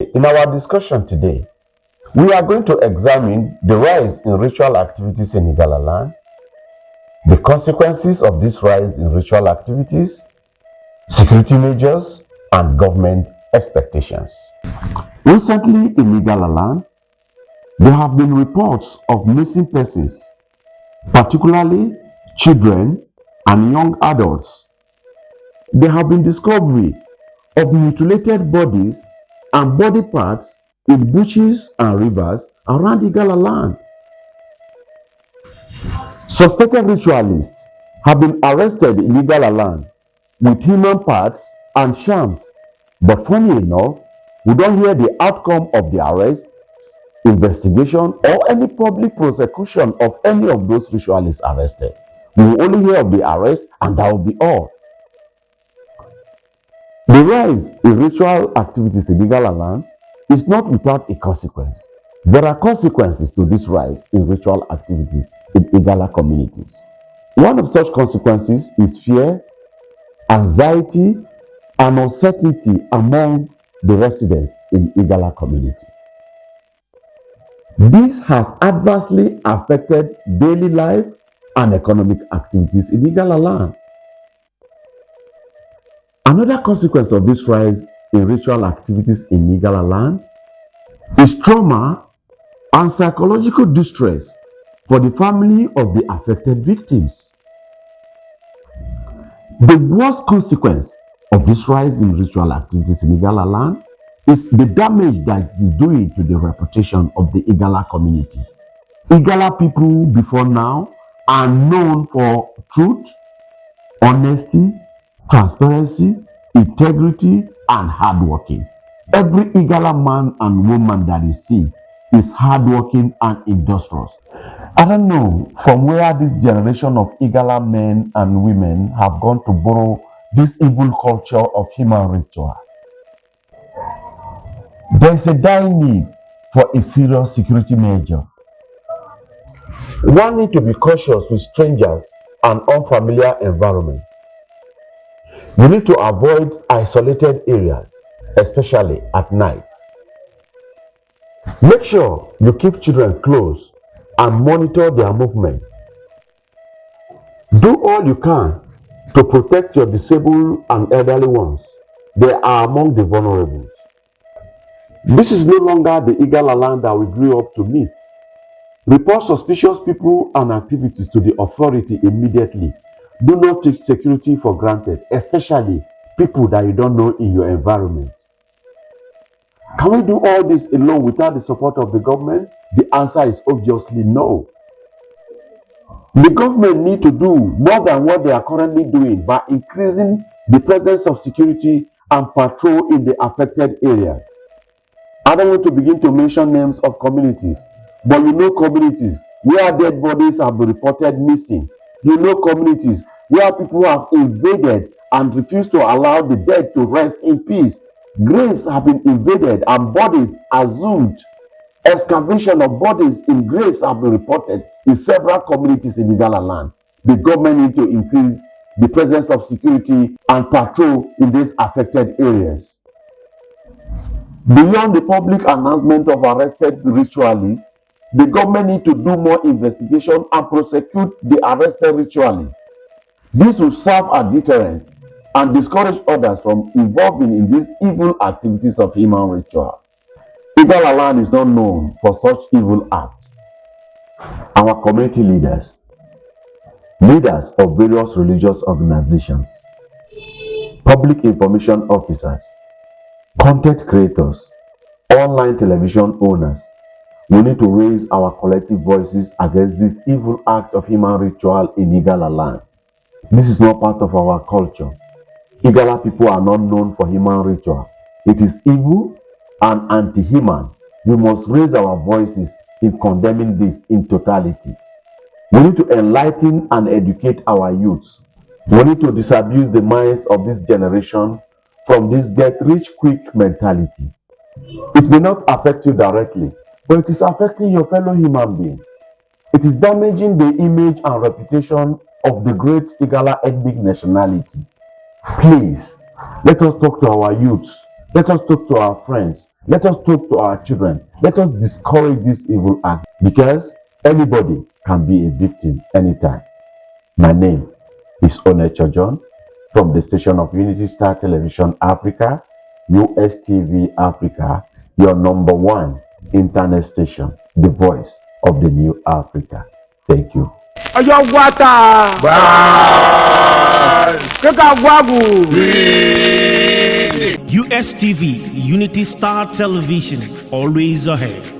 In our discussion today, we are going to examine the rise in ritual activities in Igala land, the consequences of this rise in ritual activities, security measures, and government expectations. Recently in Igala land, there have been reports of missing persons, particularly children and young adults. There have been discovery of mutilated bodies and body parts in beaches and rivers around Igala land. Suspected ritualists have been arrested in Igala land with human parts and shams, but funny enough, we don't hear the outcome of the arrest, investigation, or any public prosecution of any of those ritualists arrested. We will only hear of the arrest, and that will be all. The rise in ritual activities in Igala land is not without a consequence. There are consequences to this rise in ritual activities in Igala communities. One of such consequences is fear, anxiety, and uncertainty among the residents in Igala community. This has adversely affected daily life and economic activities in Igala land. Another consequence of this rise in ritual activities in Igala land is trauma and psychological distress for the family of the affected victims. The worst consequence of this rise in ritual activities in Igala land is the damage that it is doing to the reputation of the Igala community. Igala people before now are known for truth, honesty, transparency, integrity, and hardworking. Every Igala man and woman that you see is hardworking and industrious. I don't know from where this generation of Igala men and women have gone to borrow this evil culture of human ritual. There is a dire need for a serious security measure. One need to be cautious with strangers and unfamiliar environments. You need to avoid isolated areas, especially at night. Make sure you keep children close and monitor their movement. Do all you can to protect your disabled and elderly ones. They are among the vulnerables. This is no longer the Igala land that we grew up to meet. Report suspicious people and activities to the authority immediately. Do not take security for granted, especially people that you don't know in your environment. Can we do all this alone without the support of the government? The answer is obviously no. The government need to do more than what they are currently doing by increasing the presence of security and patrol in the affected areas. I don't want to begin to mention names of communities, but you know communities where dead bodies have been reported missing. You know communities where people have invaded and refused to allow the dead to rest in peace. Graves have been invaded and bodies assumed. Excavation of bodies in graves have been reported in several communities in Igala land. The government needs to increase the presence of security and patrol in these affected areas. Beyond the public announcement of arrested ritualists, the government needs to do more investigation and prosecute the arrested ritualists. This will serve as deterrent and discourage others from involving in these evil activities of human ritual. Igala land is not known for such evil acts. Our community leaders, leaders of various religious organizations, public information officers, content creators, online television owners, we need to raise our collective voices against this evil act of human ritual in Igala land. This is not part of our culture. Igala people are not known for human ritual. It is evil and anti-human. We must raise our voices in condemning this in totality. We need to enlighten and educate our youths. We need to disabuse the minds of this generation from this get-rich-quick mentality. It may not affect you directly, but it is affecting your fellow human being. It is damaging the image and reputation of the great Igala ethnic nationality. Please, let us talk to our youths. Let us talk to our friends. Let us talk to our children. Let us discourage this evil act because anybody can be a victim anytime. My name is Onecho John from the station of Unity Star Television Africa, USTV Africa, your number one internet station, the voice of the new Africa. Thank you. USTV, Unity Star Television, always ahead.